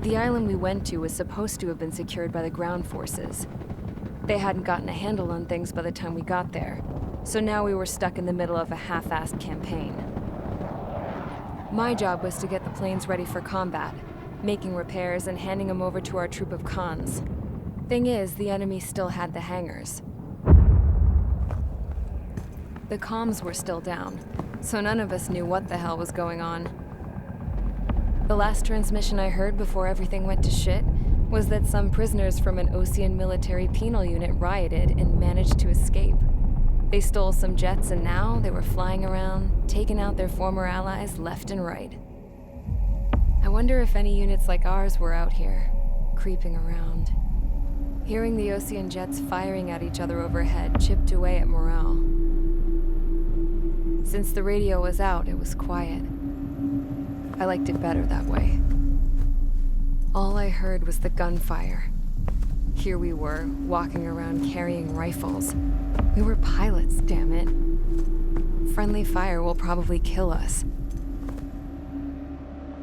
The island we went to was supposed to have been secured by the ground forces. They hadn't gotten a handle on things by the time we got there, so now we were stuck in the middle of a half-assed campaign. My job was to get the planes ready for combat, making repairs and handing them over to our troop of cons. Thing is, the enemy still had the hangars. The comms were still down, so none of us knew what the hell was going on. The last transmission I heard before everything went to shit was that some prisoners from an Osean military penal unit rioted and managed to escape. They stole some jets and now they were flying around, taking out their former allies left and right. I wonder if any units like ours were out here, creeping around. Hearing the Osean jets firing at each other overhead chipped away at morale. Since the radio was out, it was quiet. I liked it better that way. All I heard was the gunfire. Here we were, walking around carrying rifles. We were pilots, damn it. Friendly fire will probably kill us.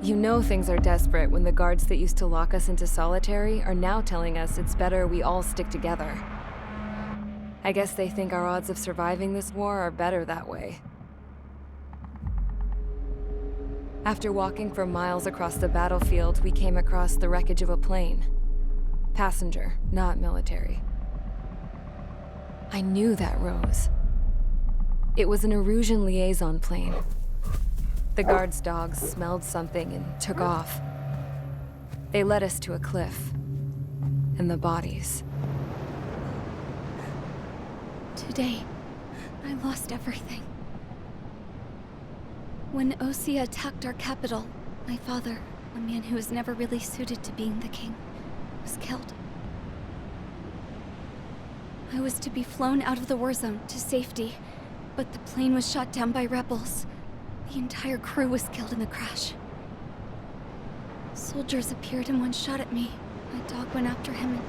You know things are desperate when the guards that used to lock us into solitary are now telling us it's better we all stick together. I guess they think our odds of surviving this war are better that way. After walking for miles across the battlefield, we came across the wreckage of a plane. Passenger, not military. I knew that rose. It was an Erusian liaison plane. The guards' dogs smelled something and took off. They led us to a cliff. And the bodies. Today, I lost everything. When Osea attacked our capital, my father, a man who was never really suited to being the king, was killed. I was to be flown out of the war zone to safety, but the plane was shot down by rebels. The entire crew was killed in the crash. Soldiers appeared and one shot at me. My dog went after him and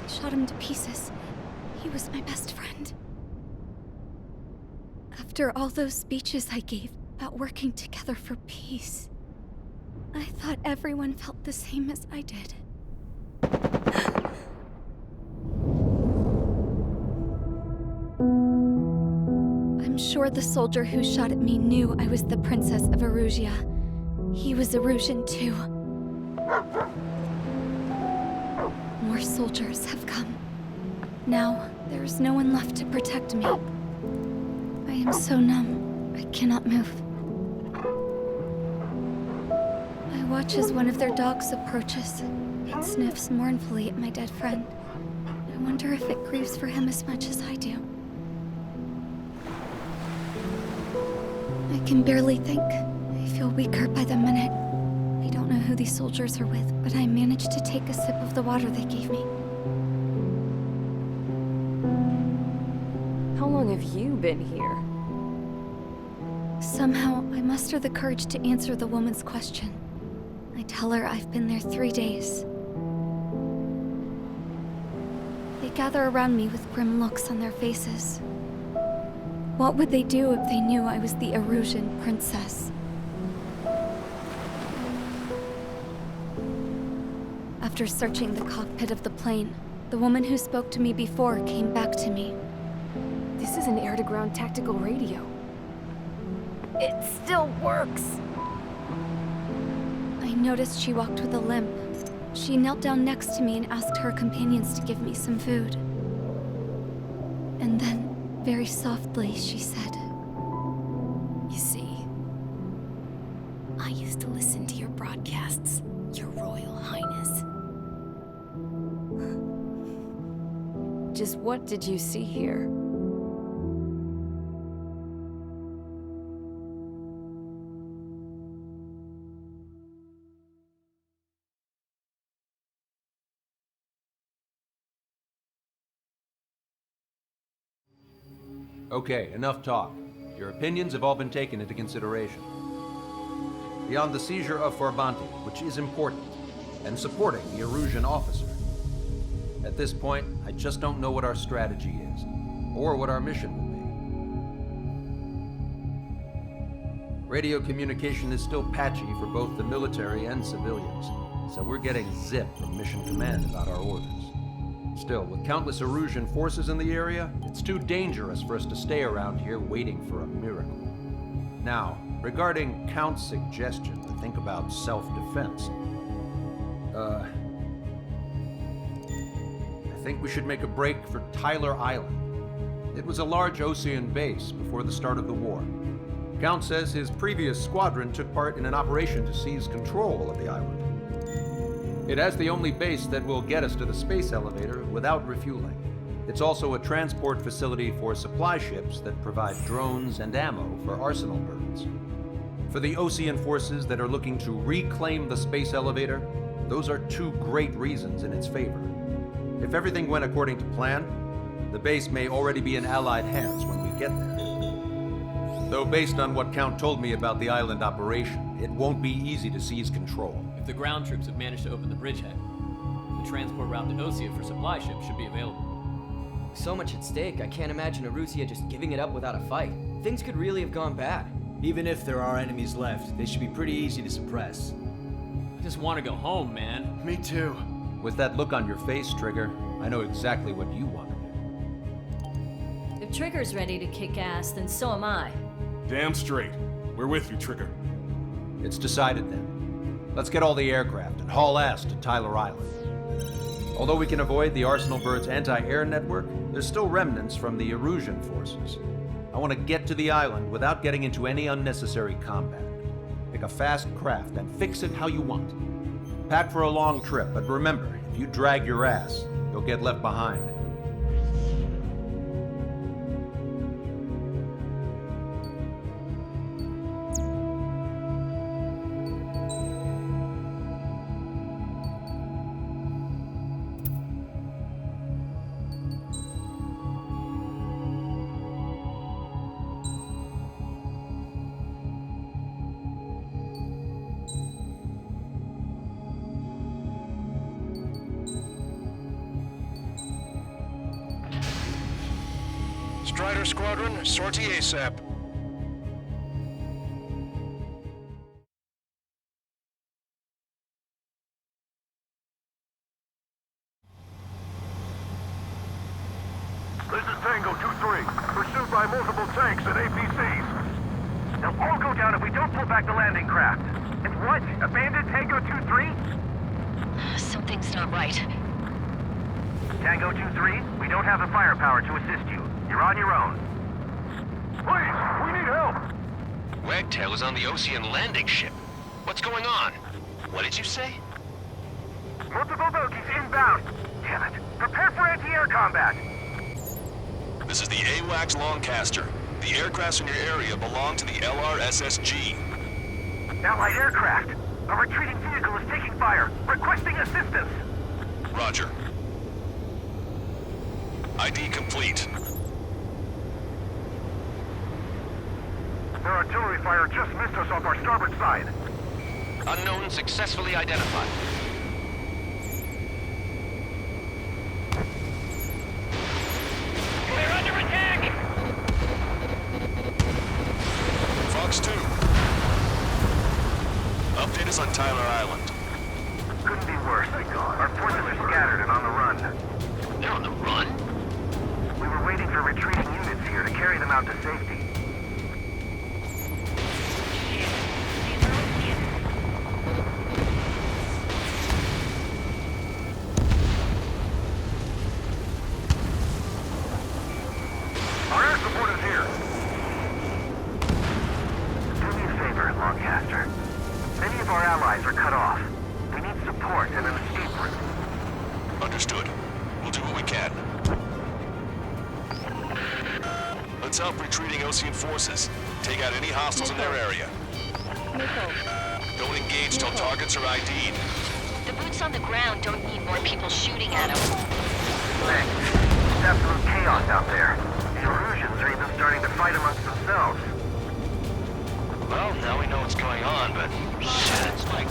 I shot him to pieces. He was my best friend. After all those speeches I gave about working together for peace, I thought everyone felt the same as I did. I'm sure the soldier who shot at me knew I was the Princess of Erusia. He was Erusian too. More soldiers have come. Now, there is no one left to protect me. I am so numb, I cannot move. I watch as one of their dogs approaches. It sniffs mournfully at my dead friend. I wonder if it grieves for him as much as I do. I can barely think. I feel weaker by the minute. I don't know who these soldiers are with, but I managed to take a sip of the water they gave me. How long have you been here? Somehow, I muster the courage to answer the woman's question. I tell her I've been there 3 days. They gather around me with grim looks on their faces. What would they do if they knew I was the Erusian princess? After searching the cockpit of the plane, the woman who spoke to me before came back to me. This is an air-to-ground tactical radio. It still works! I noticed she walked with a limp. She knelt down next to me and asked her companions to give me some food. And then, very softly, she said, "You see, I used to listen to your broadcasts, Your Royal Highness." Just what did you see here? Okay, enough talk. Your opinions have all been taken into consideration. Beyond the seizure of Forbanti, which is important, and supporting the Erusian officer, at this point, I just don't know what our strategy is, or what our mission will be. Radio communication is still patchy for both the military and civilians. so we're getting zip from Mission Command about our orders. Still, with countless Erusian forces in the area, it's too dangerous for us to stay around here waiting for a miracle. Now, regarding Count's suggestion to think about self-defense, I think we should make a break for Tyler Island. It was a large Osean base before the start of the war. Count says his previous squadron took part in an operation to seize control of the island. It has the only base that will get us to the space elevator without refueling. It's also a transport facility for supply ships that provide drones and ammo for arsenal birds. For the Osean forces that are looking to reclaim the space elevator, those are two great reasons in its favor. If everything went according to plan, the base may already be in Allied hands when we get there. Though based on what Count told me about the island operation, it won't be easy to seize control. If the ground troops have managed to open the bridgehead, the transport route to Osea for supply ships should be available. So much at stake, I can't imagine Erusia just giving it up without a fight. Things could really have gone bad. Even if there are enemies left, they should be pretty easy to suppress. I just want to go home, man. Me too. With that look on your face, Trigger, I know exactly what you want to do. If Trigger's ready to kick ass, then so am I. Damn straight. We're with you, Trigger. It's decided then. Let's get all the aircraft and haul ass to Tyler Island. Although we can avoid the Arsenal Bird's anti-air network, there's still remnants from the Erusian forces. I want to get to the island without getting into any unnecessary combat. Pick a fast craft and fix it how you want. Pack for a long trip, but remember, if you drag your ass, you'll get left behind. Strider Squadron, sortie ASAP. This is Tango 2-3, pursued by multiple tanks and APCs. They'll all go down if we don't pull back the landing craft. And what? Abandoned Tango 2-3? Something's not right. Tango 2-3, we don't have the firepower to assist you. You're on your own. Please, we need help! Wagtail is on the Osean landing ship. What's going on? What did you say? Multiple bogies inbound. Damn it. Prepare for anti-air combat. This is the AWACS Longcaster. The aircrafts in your area belong to the LRSSG. Allied aircraft. A retreating vehicle is taking fire. Requesting assistance. Roger. ID complete. Their artillery fire just missed us off our starboard side. Unknown successfully identified. We're under attack! Fox 2. Update us on Tyler Island. Couldn't be worse. Our forces are scattered and on the run. They're on the run? We were waiting for retreating units here to carry them out to safety. Our air support is here. Do me a favor, Longcaster. Many of our allies are cut off. We need support and an escape route. Understood. We'll do what we can. Let's help retreating Osean forces. Take out any hostiles in their area. Don't engage till targets are ID'd. The boots on the ground don't need more people shooting at them. Thanks. It's absolute chaos out there. The Erusians are even starting to fight amongst themselves. Well, now we know what's going on, but shit, like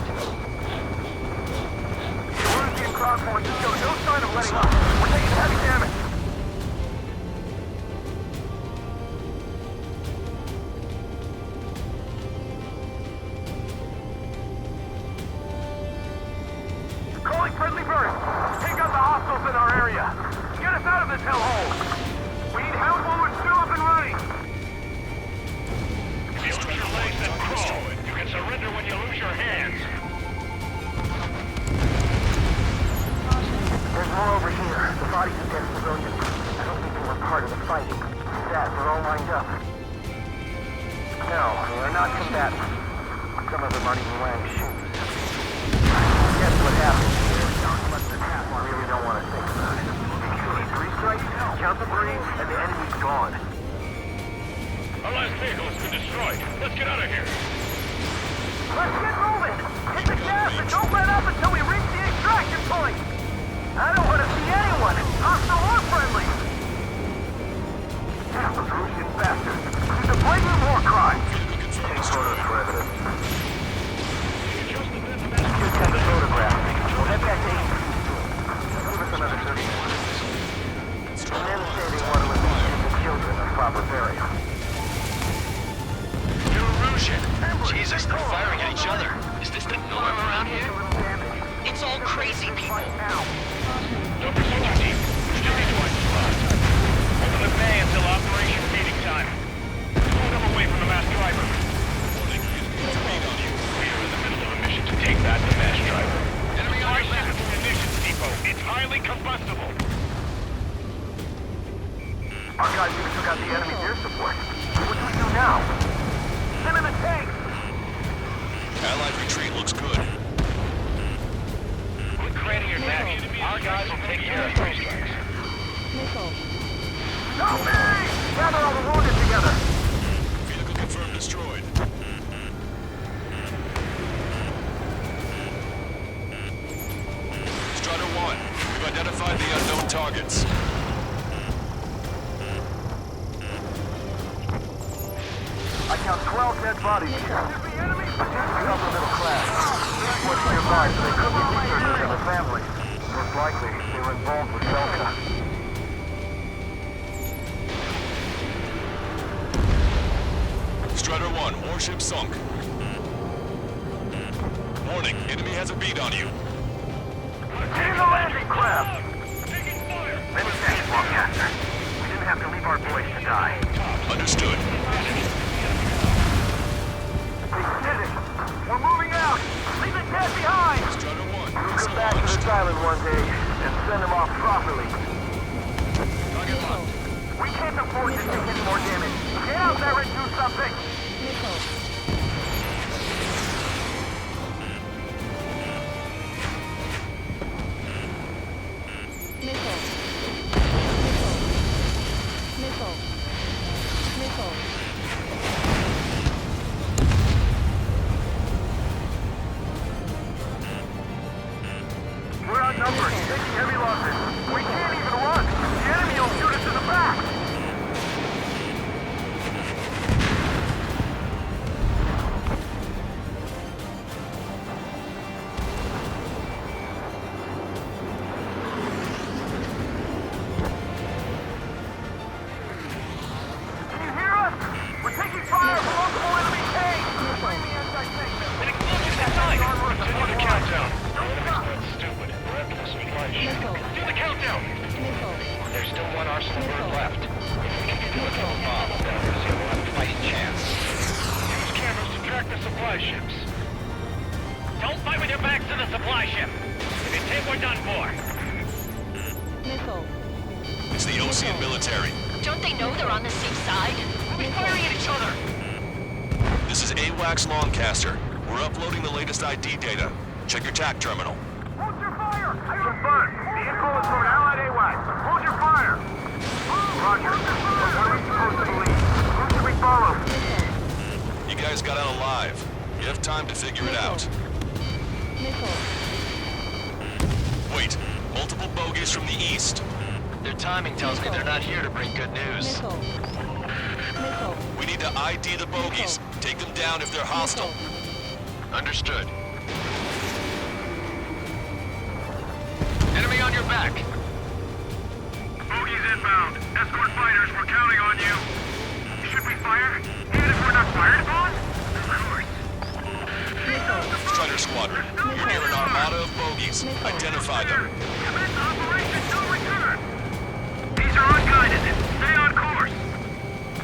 The Erusian crowd forces show no sign of letting up. We're taking heavy damage. safe than crawl. You can surrender when you lose your hands. There's more over here. The bodies of dead civilians. I don't think they were part of the fighting. That, they're all lined up. No, they are not combatants. Some of them aren't even wearing shoes. Guess what happened here? I really don't want to think about it. Three strikes, count the Marines, and the enemy's gone. Our last vehicle has been destroyed. Let's get out of here. Let's get moving! Hit the gas and don't let up until we reach the extraction point! I don't want to see anyone, hostile or friendly! Those Russian bastards. He's a blatant war crime! Take photos for evidence. Here's 10 the photograph. We'll head back to APC soon. Give us another 30 minutes. And then say they want to leave the children a proper burial. Jesus, they're firing at each other. Is this the norm around here? It's all crazy people. Don't pursue too deep. Still need to find the spot. Open the bay until operation meeting time. Pull them away from the mass driver. We are in the middle of a mission to take back the mass driver. Enemy on your left. Munitions depot. It's highly combustible. Our guys even took out the enemy's air support. What do we do now? Send in the tanks! Allied retreat looks good. Quit craning your neck. Our guys will take care of those strikes. Help me! Gather all the wounded together! Vehicle confirmed destroyed. Strider 1, we've identified the unknown targets. I count 12 dead bodies here. The upper middle class. What's nearby, so they could be researchers and their families. Most likely, they were involved with Delta. Strider 1, warship sunk. Warning, enemy has a bead on you. Getting the landing craft! Taking fire! Many thanks, Longcaster. We didn't have to leave our boys to die. Understood. We did it! We're moving out! Leave the dead behind! Strider 1, We'll come back to this island one day and send them off properly. target locked. We can't afford to take any more damage. Get out there and do something! We're outnumbered, taking heavy losses. We can't even run. The enemy will shoot us in the back. Can you hear us? We're taking fire from multiple enemy tanks. Find the anti-tank. An explosion inside. Continue the countdown. Stupid. We're after the supply ship. Do the countdown! There's still one arsenal bird left. If we can get to the bomb, then Russia will have a fighting chance. Use cameras to track the supply ships. Don't fight with your backs to the supply ship. If you take, we're done for. It's the Ocean military. Don't they know they're on the same side? We'll be firing at each other. This is AWACS Longcaster. We're uploading the latest ID data. Check your TAC terminal. Hold your fire! Confirmed. The info is from Allied AWACS. Hold your fire! Roger. What are we supposed to believe? Who should we follow? You guys got out alive. You have time to figure it out. Wait, multiple bogies from the east? Their timing tells me they're not here to bring good news. We need to ID the bogies. Take them down if they're hostile. Understood. Enemy on your back. Bogies inbound. Escort fighters, we're counting on you. Should we fire? Even if we're not fired upon? Of course. Strider Squadron, you're near an armada of bogies. Identify them. Commence Operation No Return. These are unguided. Stay on course.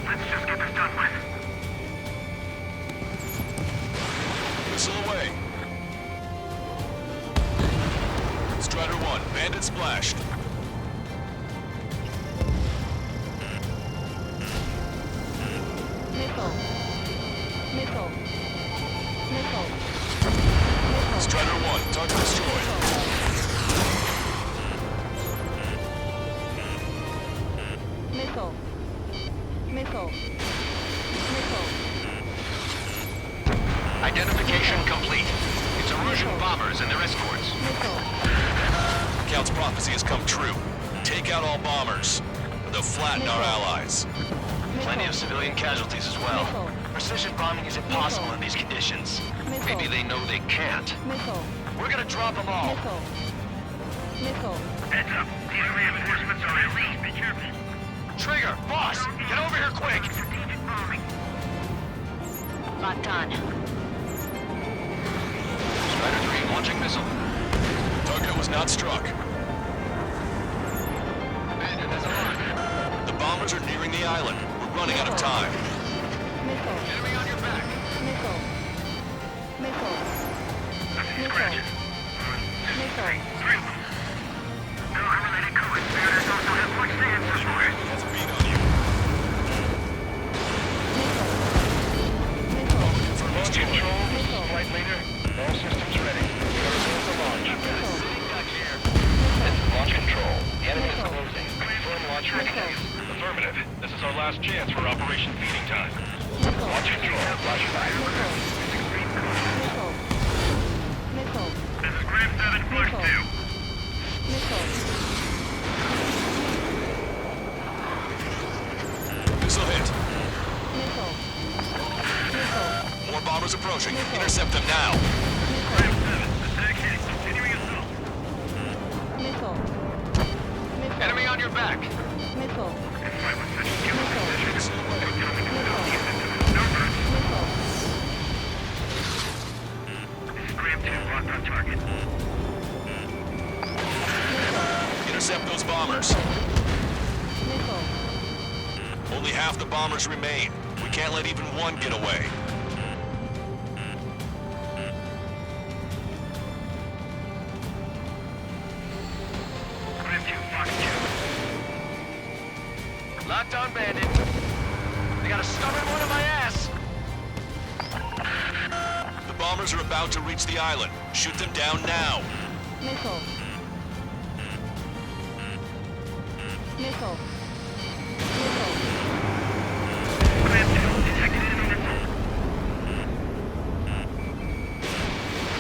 Let's just get this done with. Bandit splashed. Missile. Missile. Missile. Strider 1, target destroyed. Missile. Missile. Missile. Identification complete. It's Erusian bombers and their escorts. Missile. Count's prophecy has come true. Take out all bombers. They'll flatten our allies. Plenty of civilian casualties as well. Missile. Precision bombing is impossible in these conditions. Missile. Maybe they know they can't. Missile. We're gonna drop them all. Missile. Missile. Heads up. These reinforcements are released. Be careful. Trigger, boss, get over here quick. Strategic bombing. Locked on. Strider 3 launching missile. Target was not struck. Bandit has arrived. The bombers are nearing the island. We're running out of time. Missile. Enemy on your back. Missile. Missile. Missile. Missile. No unrelated co-conspirators also have much to answer for. Has a beat on you. Missile. For launch control, Missile. flight leader, all systems ready. Prepare for launch. Launch control. The enemy is closing. Confirm launch readiness. Affirmative. This is our last chance for Operation Feeding Time. Launch control. Roger that. Missile. Missile. This is Graham 7 Flash 2. Missile. Missile hit. Missile. Missile. More bombers approaching. Intercept them now. Missile. 7. Attack hit. Continuing assault. Missile. Missile. Enemy on your back. Missile. This is Graham 2. Locked on target. Intercept those bombers. Missile. Only half the bombers remain. We can't let even one get away. Locked on, Bandit. They got a stubborn one in my ass. The bombers are about to reach the island. Shoot them down now. Missile. Missile. Missile.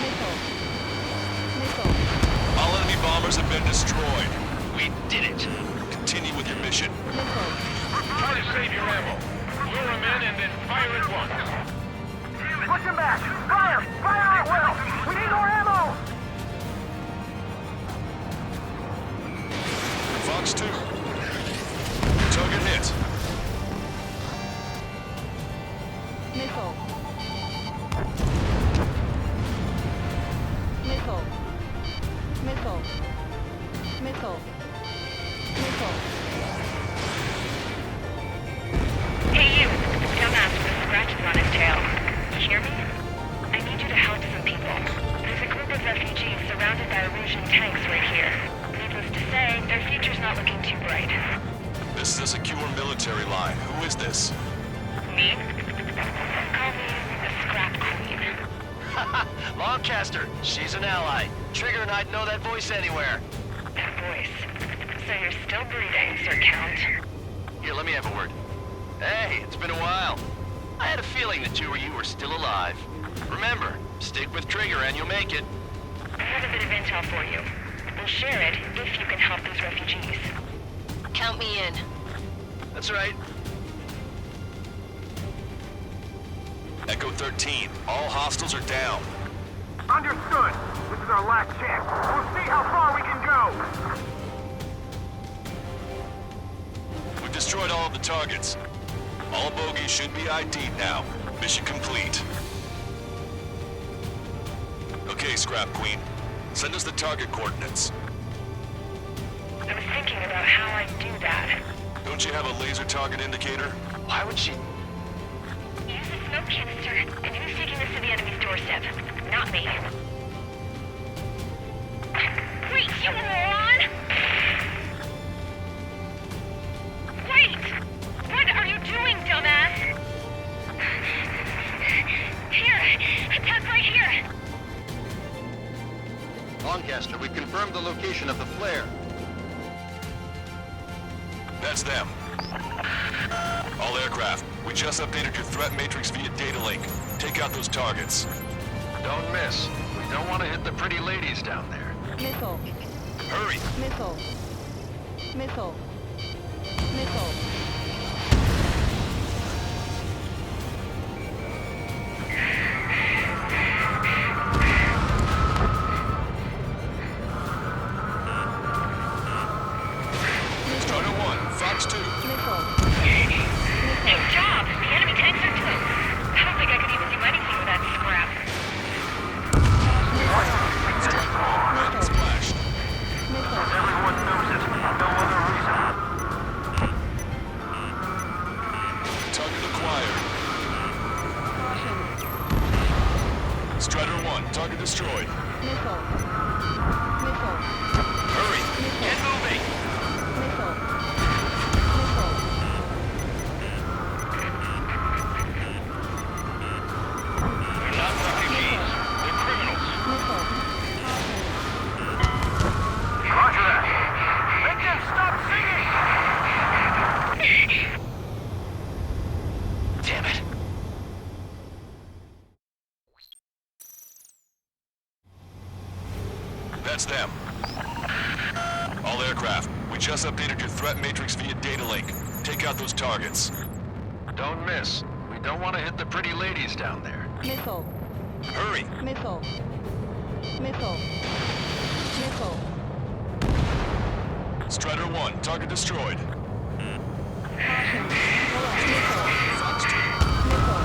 Missile. Missile. All enemy bombers have been destroyed. We did it. Continue with your mission. Missile. Try to save your ammo. Lure them in and then fire at once. Push him back! Fire! Fire at will! We need more ammo! Fox 2. Target hit. Missile. Missile. Missile. Missile. Missile. Hey you! Dumbass with scratches on his tail. You hear me? I need you to help some people. There's a group of refugees surrounded by Erusian tanks right here. Needless to say, their future's not looking too bright. This is a secure military line. Who is this? Me? Call me the Scrap Queen. Lancaster. She's an ally. Trigger and I'd know that voice anywhere. That voice. So you're still breathing, Sir Count. Here, let me have a word. Hey, it's been a while. I had a feeling the two of you were still alive. Remember, stick with Trigger and you'll make it. I have a bit of intel for you. We'll share it if you can help those refugees. Count me in. That's right. Echo 13, all hostiles are down. Understood. This is our last chance. We'll see how far we can go. We've destroyed all of the targets. All bogies should be ID'd now. Mission complete. Okay, Scrap Queen. Send us the target coordinates. I was thinking about how I'd do that. Don't you have a laser target indicator? Why would she? Use the smoke canister, and who's taking this to the enemy's doorstep? Not me. Wait, you moron! Lancaster, we've confirmed the location of the flare. That's them. All aircraft, we just updated your threat matrix via data link. Take out those targets. Don't miss. We don't want to hit the pretty ladies down there. Missile. Hurry! Missile. Missile. Missile. Strider 1, Fox 2. Good job! The enemy tanks are too. I don't think I could even do anything with that scrap. And splash. Everyone knows it. No other reason. Target acquired. Strider 1, target destroyed. Missile. Missile. Hurry! Get moving! Missile. Missile. They're not refugees. They're criminals. Missile. Roger that. Make them stop singing! Damn it. That's them. All aircraft, we just updated your threat matrix via data link. Take out those targets. Don't miss. We don't want to hit the pretty ladies down there. Missile. Hurry! Missile. Missile. Missile. Strider 1, target destroyed. Caution. Missile. Fox 2. Missile.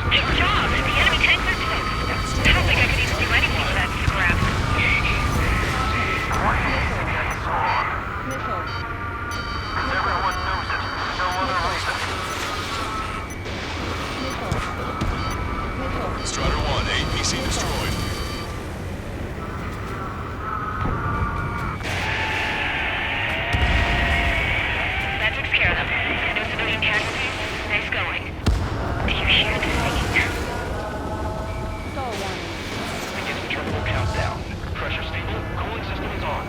Good job! The enemy tanks are toast. I don't think I could even do anything with that scrap. Missile. Everyone knows it. No other reason. Missile. Missile. Strider 1, APC destroyed. That takes care of them. No civilian casualties. Nice going. Do you hear the singing? Stall warning. Beginning terminal countdown. Pressure stable. Cooling system is on.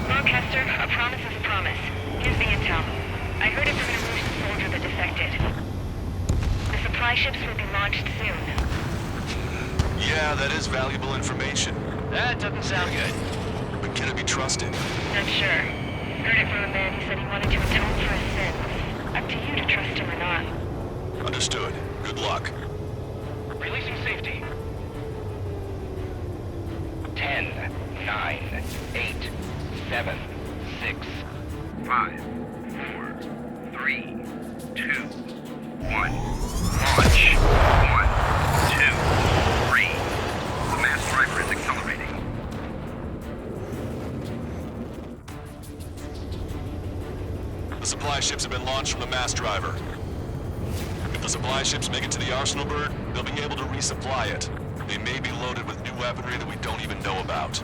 Lancaster, a promise is a promise. Here's the intel. I heard it from an Erusian soldier that defected. The supply ships will be launched soon. Yeah, that is valuable information. That doesn't sound good. But can it be trusted? I'm sure. Heard it from a man who said he wanted to atone for his sins. Up to you to trust him or not. Understood. Good luck. Releasing safety. 10, 9, 8, 7, 6, 5, 4, 3, 2, 1. Launch. 1, 2, 3. The mass driver is accelerating. The supply ships have been launched from the mass driver. If the supply ships make it to the Arsenal bird, they'll be able to resupply it. They may be loaded with new weaponry that we don't even know about.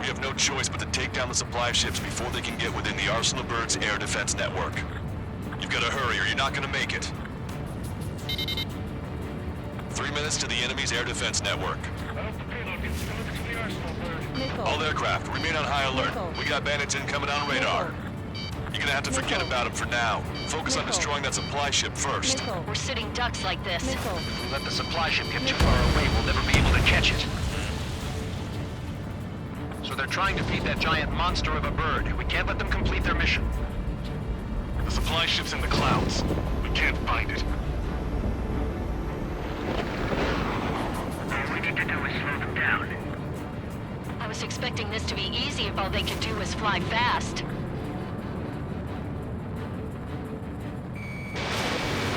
We have no choice but to take down the supply ships before they can get within the Arsenal bird's air defense network. You've got to hurry or you're not going to make it. 3 minutes to the enemy's air defense network. Missile. All aircraft, remain on high alert. We got bandits incoming on radar. You're gonna have to forget about them for now. Focus on destroying that supply ship first. Missile. We're sitting ducks like this. Missile. If we let the supply ship get too far away, we'll never be able to catch it. So they're trying to feed that giant monster of a bird. We can't let them complete their mission. The supply ship's in the clouds. We can't find it. All we need to do is slow them down. I was expecting this to be easy if all they could do was fly fast.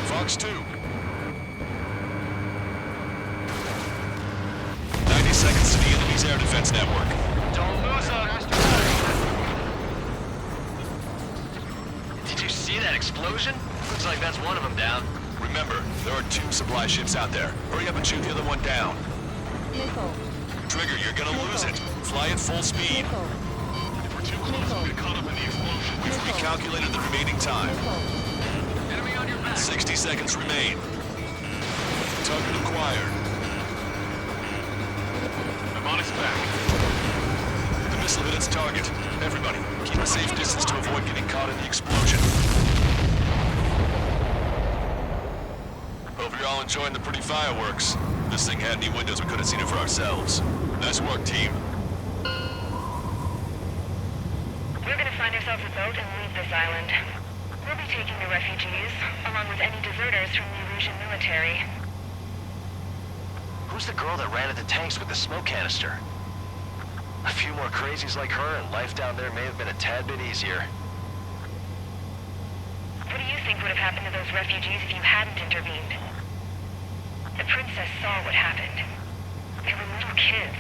Fox 2. 90 seconds to the enemy's air defense network. Don't lose us! Did you see that explosion? Looks like that's one of them down. Remember, there are 2 supply ships out there. Hurry up and shoot the other one down. Missile. Trigger, you're gonna lose it. Fly at full speed. Missile. We're too close to get caught up in the explosion. We've recalculated the remaining time. Enemy on your back. 60 seconds remain. Target acquired. I'm on its back. The missile hit its target. Everybody, keep a safe distance to avoid getting caught in the explosion. Hope you're all enjoying the pretty fireworks. If this thing had any windows, we could have seen it for ourselves. Nice work, team. We're gonna find ourselves a boat and leave this island. We'll be taking the refugees, along with any deserters from the Erusian military. Who's the girl that ran at the tanks with the smoke canister? A few more crazies like her, and life down there may have been a tad bit easier. What do you think would have happened to those refugees if you hadn't intervened? The princess saw what happened. They were little kids.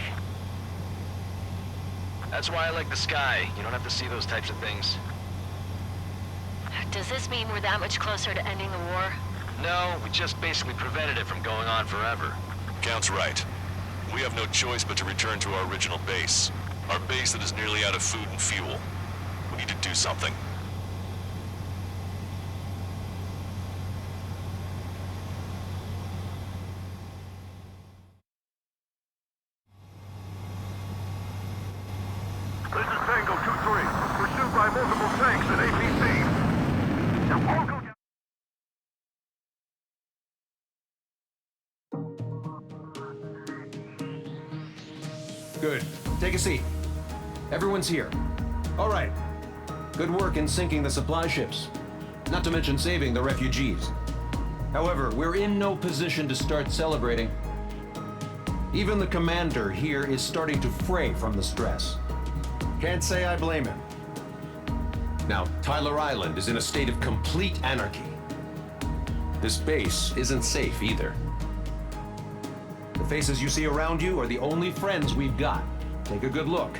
That's why I like the sky. You don't have to see those types of things. Does this mean we're that much closer to ending the war? No, we just basically prevented it from going on forever. Count's right. We have no choice but to return to our original base. Our base that is nearly out of food and fuel. We need to do something. This is Tango 2-3. Pursued by multiple tanks and APCs. Now all go down. Good. Take a seat. Everyone's here. All right. Good work in sinking the supply ships. Not to mention saving the refugees. However, we're in no position to start celebrating. Even the commander here is starting to fray from the stress. Can't say I blame him. Now, Tyler Island is in a state of complete anarchy. This base isn't safe either. The faces you see around you are the only friends we've got. Take a good look.